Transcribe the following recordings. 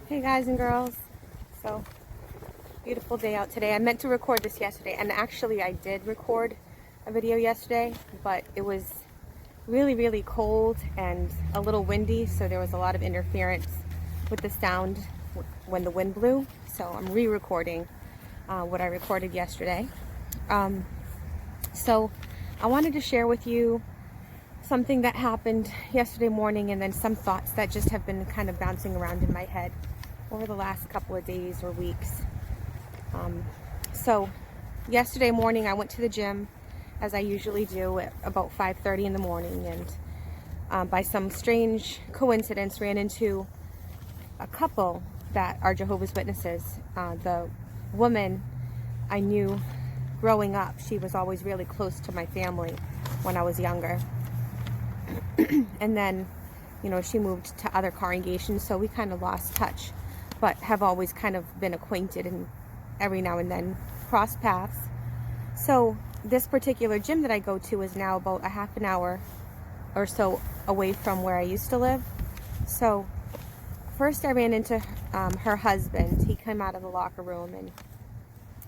Hey guys and girls, so beautiful day out today. I meant to record this yesterday, and actually I did record a video yesterday, but it was really cold and a little windy, so there was a lot of interference with the sound when the wind blew. So I'm re-recording what I recorded yesterday. So I wanted to share with you something that happened yesterday morning, and then some thoughts that just have been kind of bouncing around in my head over the last couple of days or weeks. So yesterday morning I went to the gym, as I usually do, at about 5:30 in the morning, and by some strange coincidence ran into a couple that are Jehovah's Witnesses. The woman I knew growing up, she was always really close to my family when I was younger. And then, you know, she moved to other congregations, so we kind of lost touch, but have always kind of been acquainted and every now and then cross paths. So this particular gym that I go to is now about a half an hour or so away from where I used to live. So first I ran into her husband. He came out of the locker room and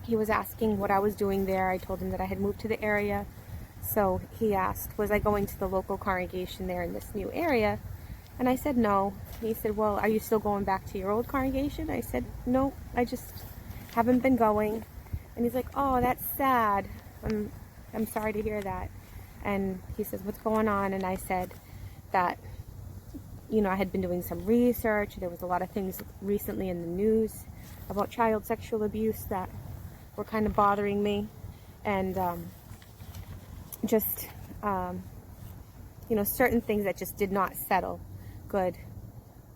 he was asking what I was doing there. I told him that I had moved to the area. So he asked, was I going to the local congregation there in this new area? And I said no. He said, well, are you still going back to your old congregation? I said, no, I just haven't been going. And he's like, oh, that's sad. I'm sorry to hear that. And he says, what's going on? And I said that, you know, I had been doing some research. There was a lot of things recently in the news about child sexual abuse that were kind of bothering me. And just, you know, certain things that just did not settle good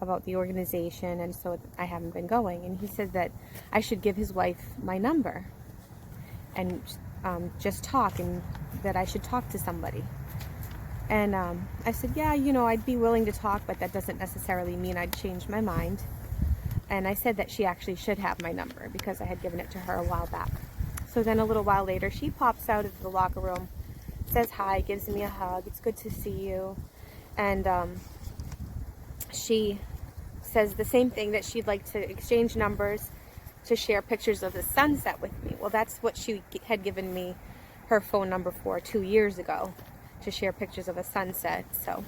about the organization, and so I haven't been going. And he said that I should give his wife my number and just talk, and that I should talk to somebody. And I said, yeah, you know, I'd be willing to talk, but that doesn't necessarily mean I'd change my mind. And I said that she actually should have my number because I had given it to her a while back. So then a little while later, she pops out of the locker room, says hi, gives me a hug, it's good to see you. And she says the same thing, that she'd like to exchange numbers to share pictures of the sunset with me. Well, that's what she had given me her phone number for 2 years ago, to share pictures of a sunset. So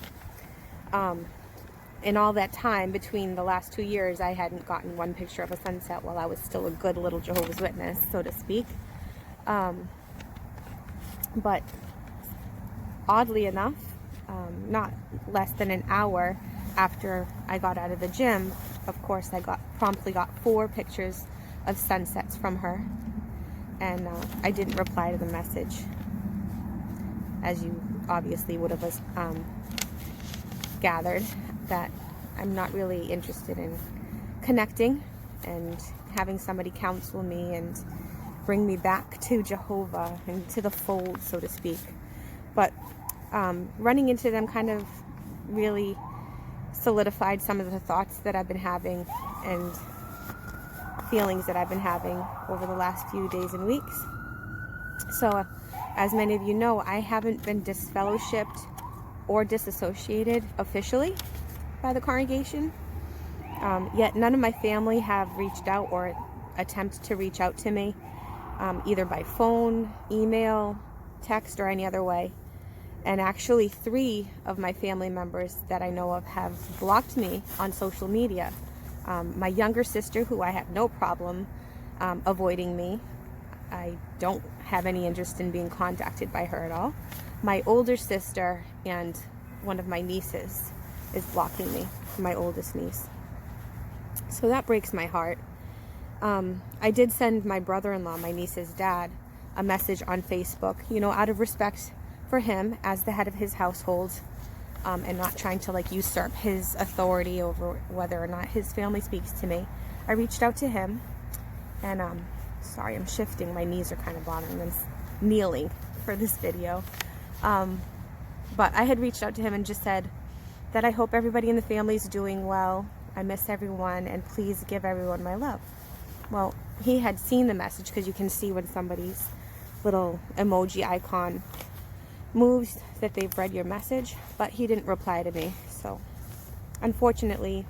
in all that time between the last 2 years, I hadn't gotten one picture of a sunset while I was still a good little Jehovah's Witness, so to speak. But oddly enough, not less than an hour after I got out of the gym, of course, I promptly got 4 pictures of sunsets from her, and I didn't reply to the message, as you obviously would have gathered, that I'm not really interested in connecting and having somebody counsel me and bring me back to Jehovah and to the fold, so to speak. But running into them kind of really solidified some of the thoughts that I've been having and feelings that I've been having over the last few days and weeks. So as many of you know, I haven't been disfellowshipped or disassociated officially by the congregation, yet none of my family have reached out or attempted to reach out to me, either by phone, email, text, or any other way. And actually 3 of my family members that I know of have blocked me on social media. My younger sister, who I have no problem avoiding me. I don't have any interest in being contacted by her at all. My older sister and one of my nieces is blocking me, my oldest niece. So that breaks my heart. I did send my brother-in-law, my niece's dad, a message on Facebook, you know, out of respect for him as the head of his household, and not trying to like usurp his authority over whether or not his family speaks to me. I reached out to him, and sorry, I'm shifting, my knees are kind of bothering me, kneeling for this video. But I had reached out to him and just said that I hope everybody in the family is doing well. I miss everyone, and please give everyone my love. Well, he had seen the message, because you can see when somebody's little emoji icon moves that they've read your message, but he didn't reply to me. So unfortunately,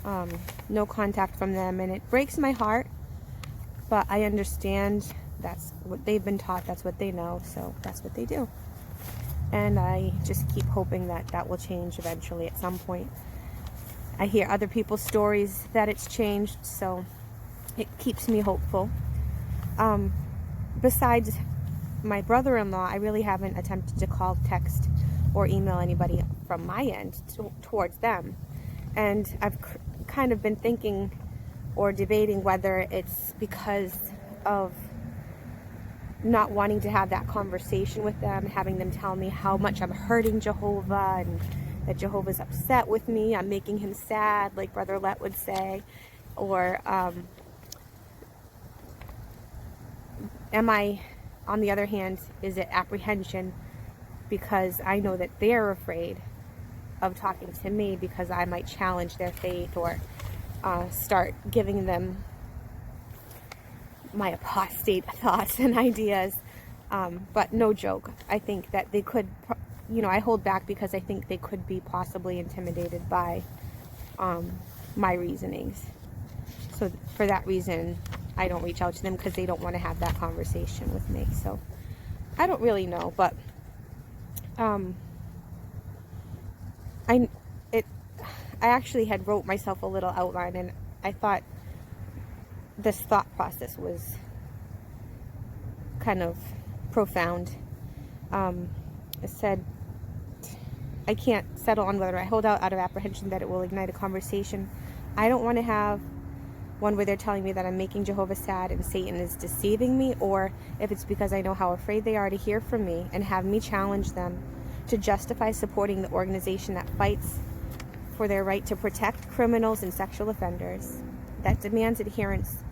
No contact from them, and it breaks my heart, but I understand that's what they've been taught, that's what they know, so that's what they do. And I just keep hoping that that will change eventually at some point. I hear other people's stories that it's changed, so it keeps me hopeful. Besides my brother-in-law, I really haven't attempted to call, text, or email anybody from my end towards them. And I've kind of been thinking or debating whether it's because of not wanting to have that conversation with them, having them tell me how much I'm hurting Jehovah and that Jehovah's upset with me, I'm making him sad, like Brother Let would say, or am I, on the other hand, is it apprehension because I know that they're afraid of talking to me because I might challenge their faith or start giving them my apostate thoughts and ideas. But no joke, I think that they could, I hold back because I think they could be possibly intimidated by my reasonings. So for that reason, I don't reach out to them because they don't want to have that conversation with me. So I don't really know, but I actually had wrote myself a little outline, and I thought this thought process was kind of profound. It said, I can't settle on whether I hold out of apprehension that it will ignite a conversation. I don't want to have one where they're telling me that I'm making Jehovah sad and Satan is deceiving me, or if it's because I know how afraid they are to hear from me and have me challenge them to justify supporting the organization that fights for their right to protect criminals and sexual offenders, that demands adherence.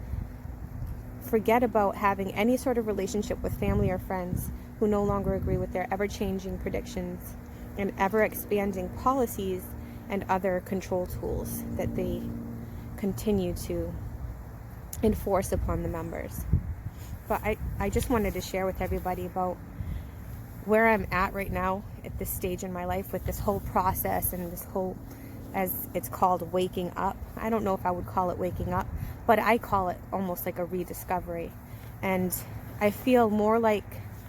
Forget about having any sort of relationship with family or friends who no longer agree with their ever-changing predictions and ever-expanding policies and other control tools that they continue to enforce upon the members. But I just wanted to share with everybody about where I'm at right now at this stage in my life with this whole process and this whole, as it's called, waking up. I don't know if I would call it waking up, but I call it almost like a rediscovery. And I feel more like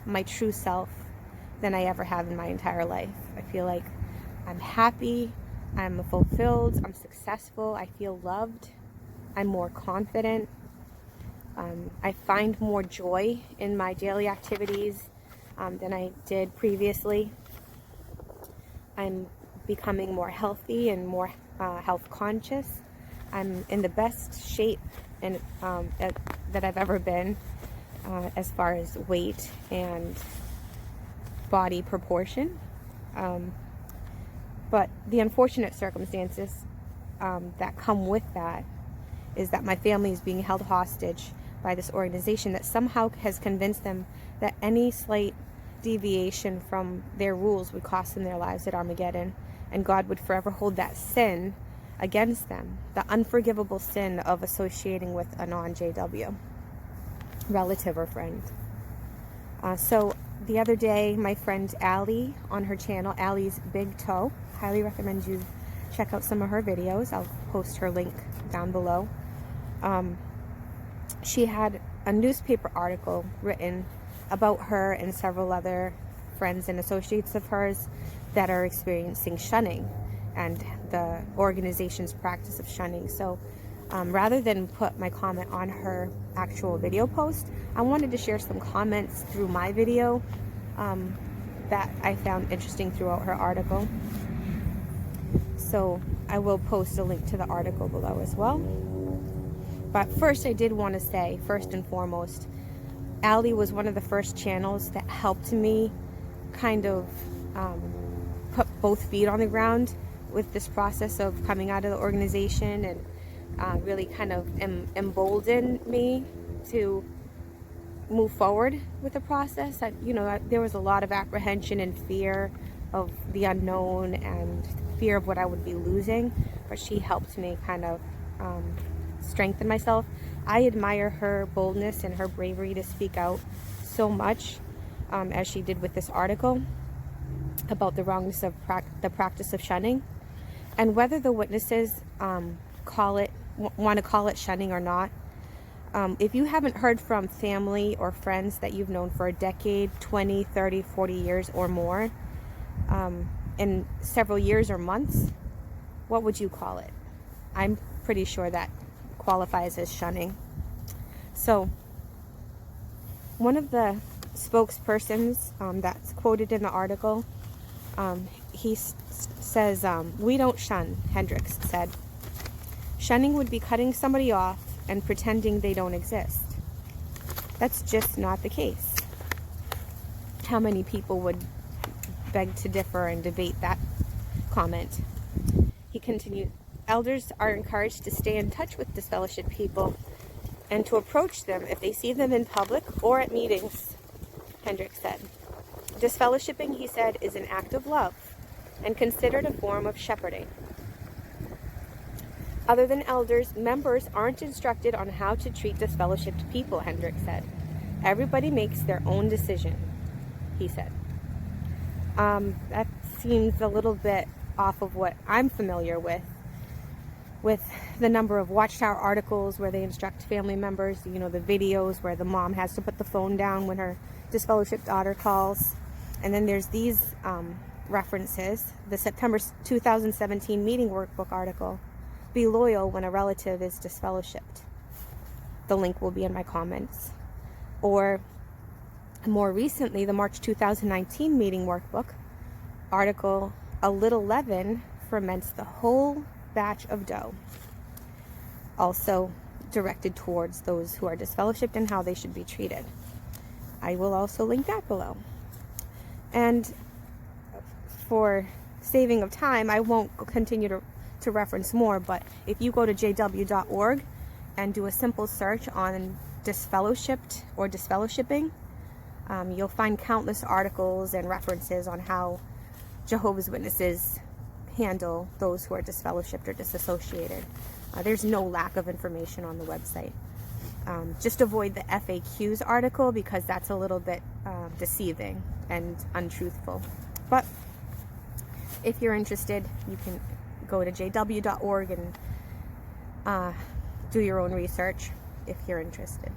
my true self than I ever have in my entire life. I feel like I'm happy, I'm fulfilled, I'm successful, I feel loved, I'm more confident. I find more joy in my daily activities than I did previously. I'm becoming more healthy and more health conscious. I'm in the best shape that I've ever been as far as weight and body proportion. But the unfortunate circumstances that come with that is that my family is being held hostage by this organization that somehow has convinced them that any slight deviation from their rules would cost them their lives at Armageddon, and God would forever hold that sin against them, the unforgivable sin of associating with a non-JW relative or friend. So the other day, my friend Allie on her channel, Allie's Big Toe, highly recommend you check out some of her videos. I'll post her link down below. She had a newspaper article written about her and several other friends and associates of hers that are experiencing shunning and the organization's practice of shunning. So rather than put my comment on her actual video post, I wanted to share some comments through my video that I found interesting throughout her article. So I will post a link to the article below as well. But first, I did want to say, first and foremost, Allie was one of the first channels that helped me kind of put both feet on the ground with this process of coming out of the organization, and really kind of emboldened me to move forward with the process. There was a lot of apprehension and fear of the unknown and fear of what I would be losing, but she helped me kind of strengthen myself. I admire her boldness and her bravery to speak out so much, as she did with this article about the wrongness of the practice of shunning, and whether the witnesses want to call it shunning or not. If you haven't heard from family or friends that you've known for a decade, 20, 30, 40 years or more, in several years or months, what would you call it? I'm pretty sure that qualifies as shunning. So, one of the spokespersons that's quoted in the article, he says, "We don't shun," Hendricks said. "Shunning would be cutting somebody off and pretending they don't exist." That's just not the case. How many people would beg to differ and debate that comment? He continued, "Elders are encouraged to stay in touch with disfellowshipped people and to approach them if they see them in public or at meetings," Hendricks said. "Disfellowshipping," he said, "is an act of love and considered a form of shepherding. Other than elders, members aren't instructed on how to treat disfellowshipped people," Hendricks said. "Everybody makes their own decision," he said. That seems a little bit off of what I'm familiar with the number of Watchtower articles where they instruct family members, the videos where the mom has to put the phone down when her disfellowshipped daughter calls. And then there's these references, the September 2017 meeting workbook article, "Be loyal when a relative is disfellowshipped." The link will be in my comments. Or more recently, the March 2019 meeting workbook article, "A little leaven ferments the whole batch of dough." Also directed towards those who are disfellowshipped and how they should be treated. I will also link that below. And for saving of time, I won't continue to reference more, but if you go to jw.org and do a simple search on disfellowshipped or disfellowshipping, you'll find countless articles and references on how Jehovah's Witnesses handle those who are disfellowshipped or disassociated. There's no lack of information on the website. Just avoid the FAQs article because that's a little bit deceiving and untruthful. But if you're interested, you can go to jw.org and do your own research if you're interested.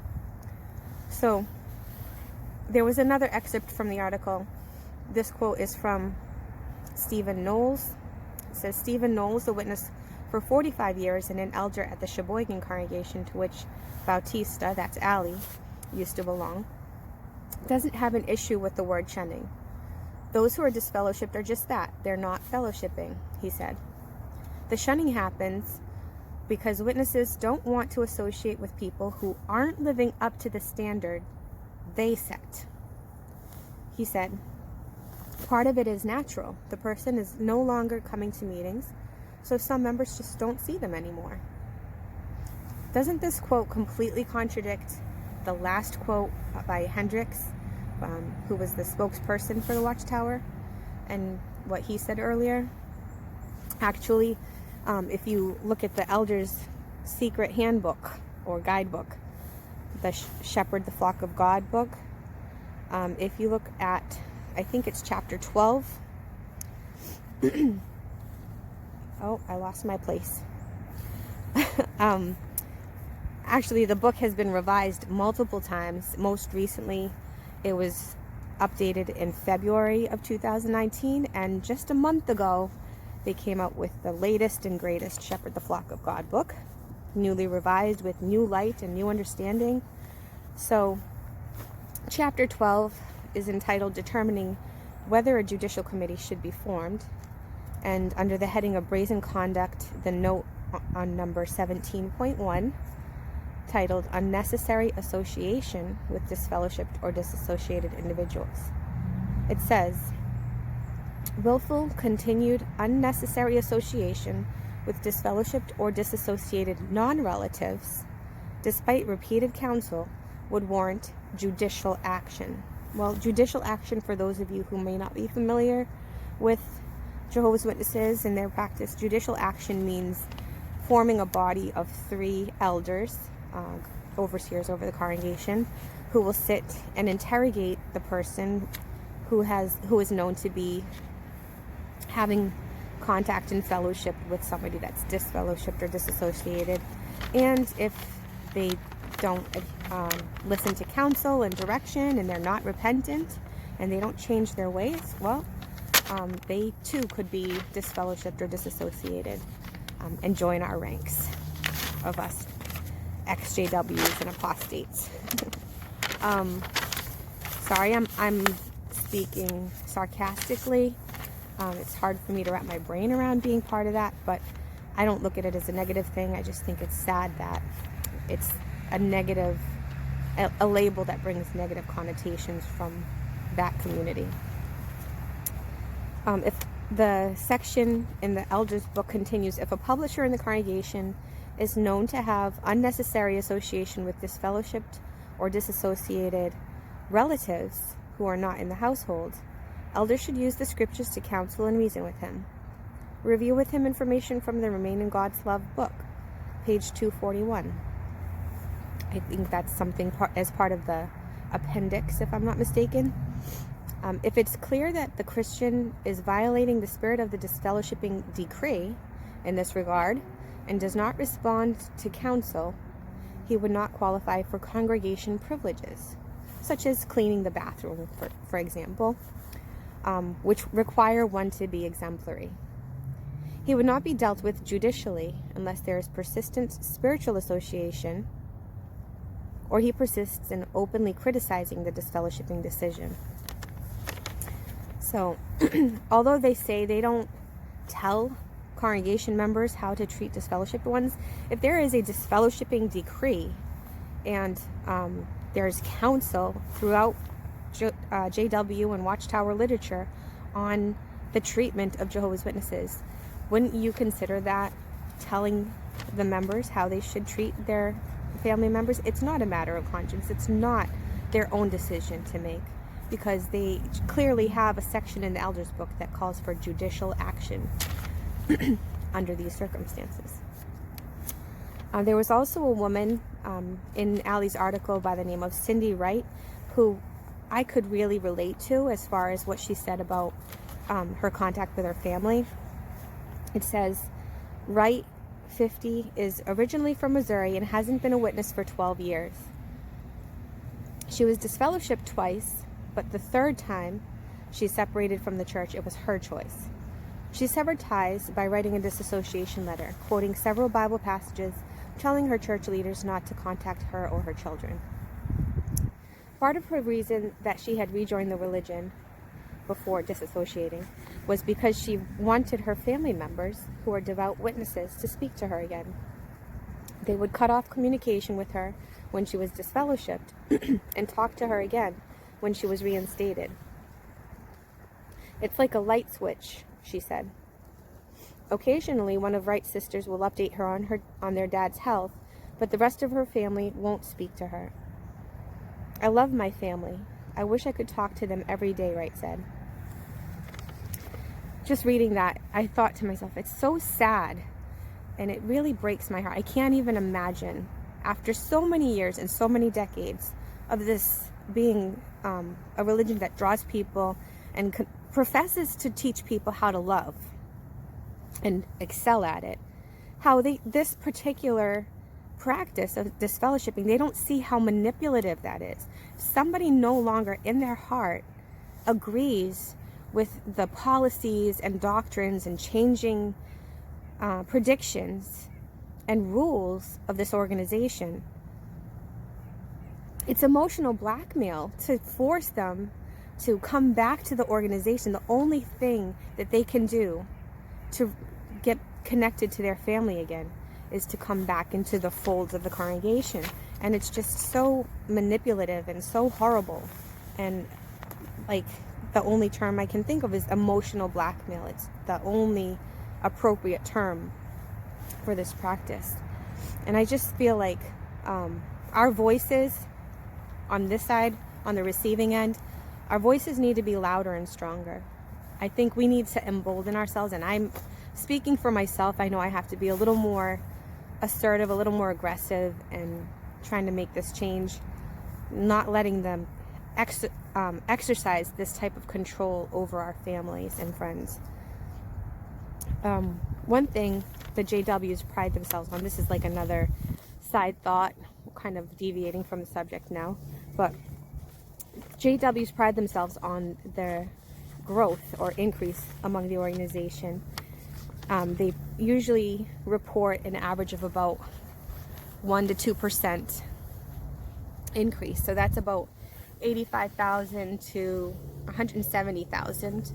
So there was another excerpt from the article. This quote is from Stephen Knowles. It says, "Stephen Knowles, a witness for 45 years and an elder at the Sheboygan congregation to which Bautista," that's Allie, used to belong, "doesn't have an issue with the word shunning. Those who are disfellowshipped are just that. They're not fellowshipping," he said. "The shunning happens because witnesses don't want to associate with people who aren't living up to the standard they set." He said, "Part of it is natural. The person is no longer coming to meetings, so some members just don't see them anymore." Doesn't this quote completely contradict the last quote by Hendricks, who was the spokesperson for the Watchtower, and what he said earlier? Actually, if you look at the Elder's Secret Handbook or Guidebook, the Shepherd the Flock of God book, if you look at, I think it's chapter 12. Oh, I lost my place. Actually, the book has been revised multiple times. Most recently, it was updated in February of 2019, and just a month ago, they came out with the latest and greatest Shepherd the Flock of God book, newly revised with new light and new understanding. So, chapter 12 is entitled "Determining Whether a Judicial Committee Should Be Formed," and under the heading of Brazen Conduct, the note on number 17.1, titled "Unnecessary Association with Disfellowshipped or Disassociated Individuals." It says, "Willful, continued, unnecessary association with disfellowshipped or disassociated non-relatives, despite repeated counsel, would warrant judicial action." Well, judicial action, for those of you who may not be familiar with Jehovah's Witnesses and their practice, judicial action means forming a body of 3 elders, overseers over the congregation, who will sit and interrogate the person who is known to be having contact and fellowship with somebody that's disfellowshipped or disassociated. And if they don't listen to counsel and direction, and they're not repentant, and they don't change their ways, well, they too could be disfellowshipped or disassociated, and join our ranks of us XJWs and apostates. Sorry, I'm speaking sarcastically. It's hard for me to wrap my brain around being part of that, but I don't look at it as a negative thing. I just think it's sad that it's a negative, a label that brings negative connotations from that community. If the section in the elders book continues, if a publisher in the congregation is known to have unnecessary association with disfellowshipped or disassociated relatives who are not in the household, elders should use the scriptures to counsel and reason with him. Review with him information from the Remain in God's Love book, page 241. I think that's something as part of the appendix, if I'm not mistaken. If it's clear that the Christian is violating the spirit of the disfellowshipping decree in this regard and does not respond to counsel, he would not qualify for congregation privileges, such as cleaning the bathroom, for example, which require one to be exemplary. He would not be dealt with judicially unless there is persistent spiritual association, or he persists in openly criticizing the disfellowshipping decision. So, although they say they don't tell congregation members how to treat disfellowshipped ones, if there is a disfellowshipping decree and there's counsel throughout JW and Watchtower literature on the treatment of Jehovah's Witnesses, wouldn't you consider that telling the members how they should treat their family members? It's not a matter of conscience. It's not their own decision to make, because they clearly have a section in the elders book that calls for judicial action under these circumstances. There was also a woman in Allie's article by the name of Cindy Wright, who I could really relate to as far as what she said about her contact with her family. It says, Wright, 50, is originally from Missouri and hasn't been a witness for 12 years. She was disfellowshipped twice, but the third time she separated from the church, it was her choice. She severed ties by writing a disassociation letter, quoting several Bible passages, telling her church leaders not to contact her or her children. Part of her reason that she had rejoined the religion before disassociating was because she wanted her family members, who are devout witnesses, to speak to her again. They would cut off communication with her when she was disfellowshipped and talk to her again when she was reinstated. It's like a light switch, she said. Occasionally, one of Wright's sisters will update her on their dad's health, but the rest of her family won't speak to her. I love my family. I wish I could talk to them every day, Wright said. Just reading that, I thought to myself, it's so sad, and it really breaks my heart. I can't even imagine, after so many years and so many decades of this being a religion that draws people and professes to teach people how to love and excel at it, how this particular practice of disfellowshipping, they don't see how manipulative that is. Somebody no longer in their heart agrees with the policies and doctrines and changing predictions and rules of this organization. It's emotional blackmail to force them to come back to the organization. The only thing that they can do to get connected to their family again is to come back into the folds of the congregation. And it's just so manipulative and so horrible. And like, the only term I can think of is emotional blackmail. It's the only appropriate term for this practice. And I just feel like our voices on this side, on the receiving end, our voices need to be louder and stronger. I think we need to embolden ourselves, and I'm speaking for myself. I know I have to be a little more assertive, a little more aggressive, and trying to make this change, not letting them exercise this type of control over our families and friends. One thing the JWs pride themselves on, this is like another side thought, kind of deviating from the subject now, but JWs pride themselves on their growth or increase among the organization. They usually report an average of about 1 to 2% increase. So that's about 85,000 to 170,000,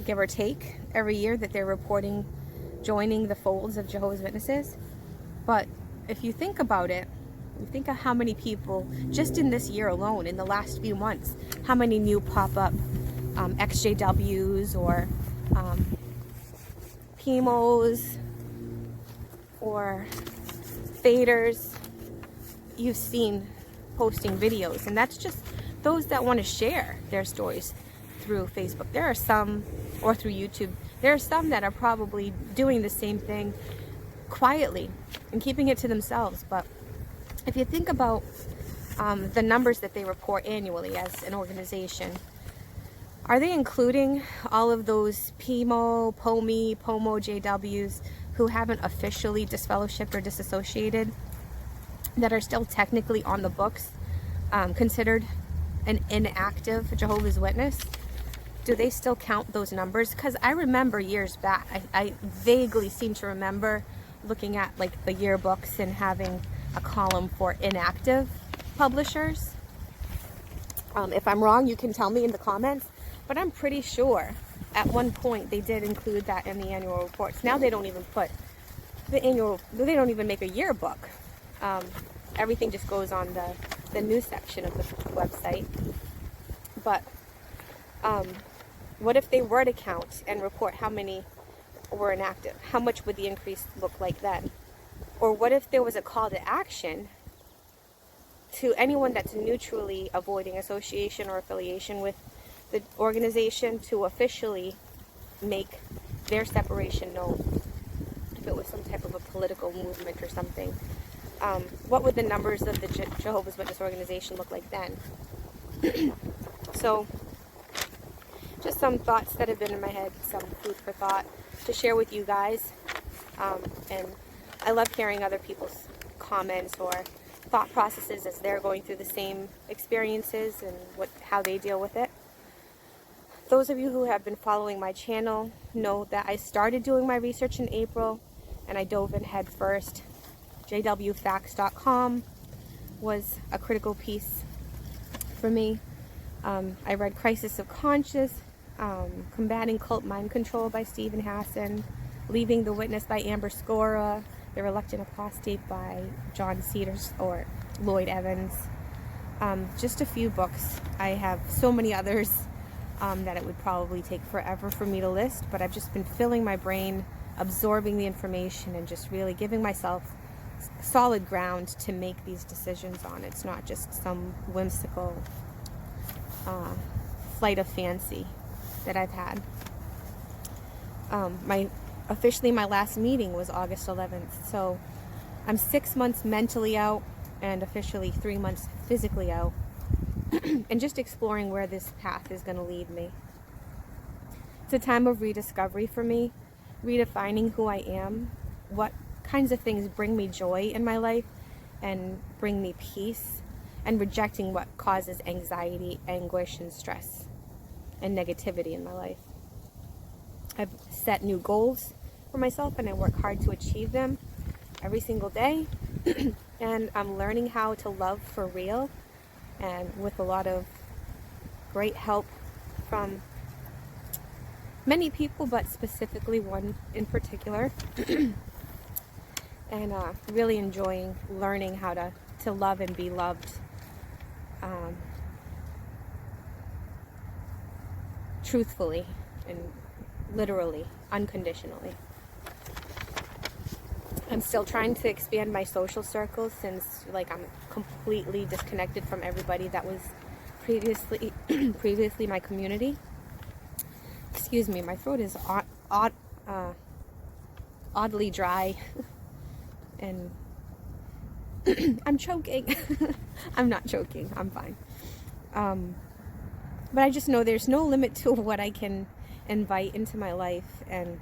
give or take, every year that they're reporting joining the folds of Jehovah's Witnesses. But if you think about it, you think of how many people, just in this year alone, in the last few months, how many new pop-up XJWs or PMOs or faders you've seen posting videos. And that's just those that want to share their stories through Facebook. There are some, or through YouTube, there are some that are probably doing the same thing quietly and keeping it to themselves. But if you think about the numbers that they report annually as an organization, are they including all of those PMO, POMI, POMO JWs who haven't officially disfellowshipped or disassociated, that are still technically on the books, considered an inactive Jehovah's Witness? Do they still count those numbers? Because I remember years back, I vaguely seem to remember looking at like the yearbooks and having a column for inactive publishers. If I'm wrong, you can tell me in the comments, but I'm pretty sure at one point they did include that in the annual reports. Now they don't even put the annual, they don't even make a yearbook. Everything just goes on the news section of the website. But what if they were to count and report how many were inactive? How much would the increase look like then? Or what if there was a call to action to anyone that's neutrally avoiding association or affiliation with the organization to officially make their separation known? If it was some type of a political movement or something, what would the numbers of the Jehovah's Witness organization look like then? So, just some thoughts that have been in my head, some food for thought to share with you guys. And I love hearing other people's comments or thought processes as they're going through the same experiences and how they deal with it. Those of you who have been following my channel know that I started doing my research in April and I dove in head first. JWFacts.com was a critical piece for me. I read Crisis of Conscience, Combating Cult Mind Control by Stephen Hassan, Leaving the Witness by Amber Scora, The Reluctant Apostate by John Cedars or Lloyd Evans. Just a few books. I have so many others that it would probably take forever for me to list, but I've just been filling my brain, absorbing the information, and just really giving myself solid ground to make these decisions on. It's not just some whimsical flight of fancy that I've had. Officially my last meeting was August 11th, so I'm 6 months mentally out and officially 3 months physically out, and just exploring where this path is going to lead me. It's a time of rediscovery for me, redefining who I am, what kinds of things bring me joy in my life and bring me peace, and rejecting what causes anxiety, anguish, and stress and negativity in my life. I've set new goals for myself and I work hard to achieve them every single day. And I'm learning how to love for real, and with a lot of great help from many people, but specifically one in particular. And really enjoying learning how to love and be loved truthfully and literally, unconditionally. I'm still trying to expand my social circles, since I'm completely disconnected from everybody that was previously my community. Excuse me, my throat is oddly dry and I'm choking. I'm not choking, I'm fine. But I just know there's no limit to what I can invite into my life, and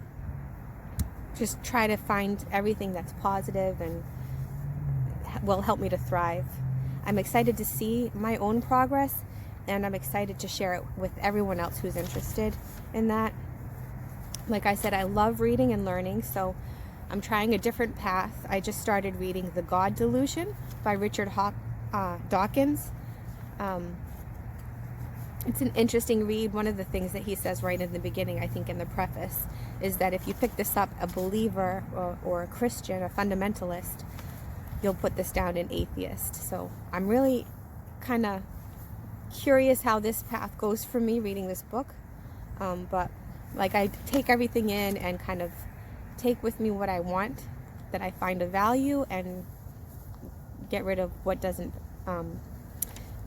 just try to find everything that's positive and will help me to thrive. I'm excited to see my own progress, and I'm excited to share it with everyone else who's interested in that. Like I said, I love reading and learning, so I'm trying a different path. I just started reading The God Delusion by Richard Dawkins. It's an interesting read. One of the things that he says right in the beginning, I think in the preface, is that if you pick this up, a believer or a Christian, a fundamentalist, you'll put this down an atheist. So I'm really kind of curious how this path goes for me reading this book. But like, I take everything in and kind of take with me what I want, that I find a value, and get rid of what doesn't bring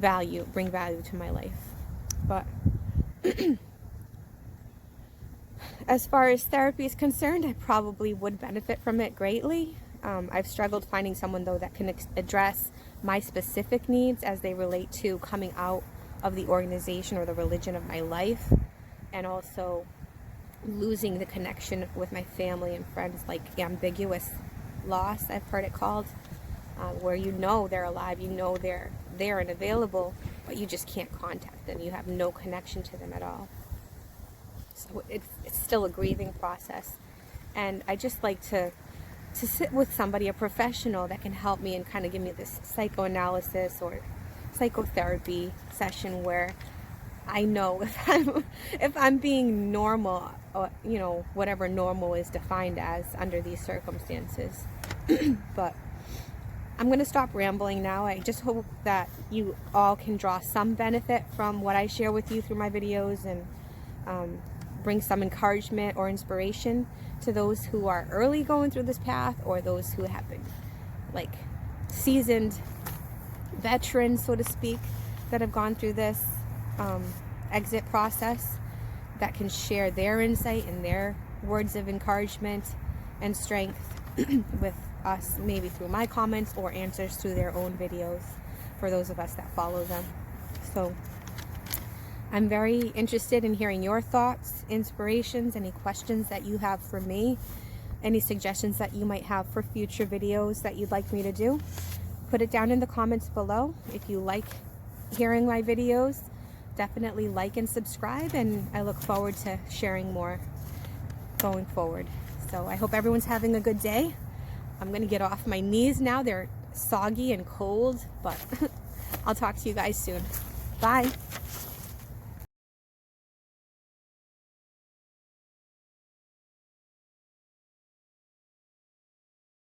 value to my life. But as far as therapy is concerned, I probably would benefit from it greatly. I've struggled finding someone, though, that can address my specific needs as they relate to coming out of the organization or the religion of my life, and also losing the connection with my family and friends, like ambiguous loss, I've heard it called, where you know they're alive, you know they're there and available, but you just can't contact them. You have no connection to them at all. So it's still a grieving process. And I just like to sit with somebody, a professional, that can help me and kind of give me this psychoanalysis or psychotherapy session where I know if I'm being normal, or, you know, whatever normal is defined as under these circumstances. But I'm going to stop rambling now. I just hope that you all can draw some benefit from what I share with you through my videos, and bring some encouragement or inspiration to those who are early going through this path, or those who have been like seasoned veterans, so to speak, that have gone through this exit process, that can share their insight and their words of encouragement and strength with us, maybe through my comments or answers through their own videos for those of us that follow them. So I'm very interested in hearing your thoughts, inspirations, any questions that you have for me, any suggestions that you might have for future videos that you'd like me to do. Put it down in the comments below. If you like hearing my videos, definitely like and subscribe, and I look forward to sharing more going forward. So I hope everyone's having a good day. I'm going to get off my knees now. They're soggy and cold, but I'll talk to you guys soon. Bye.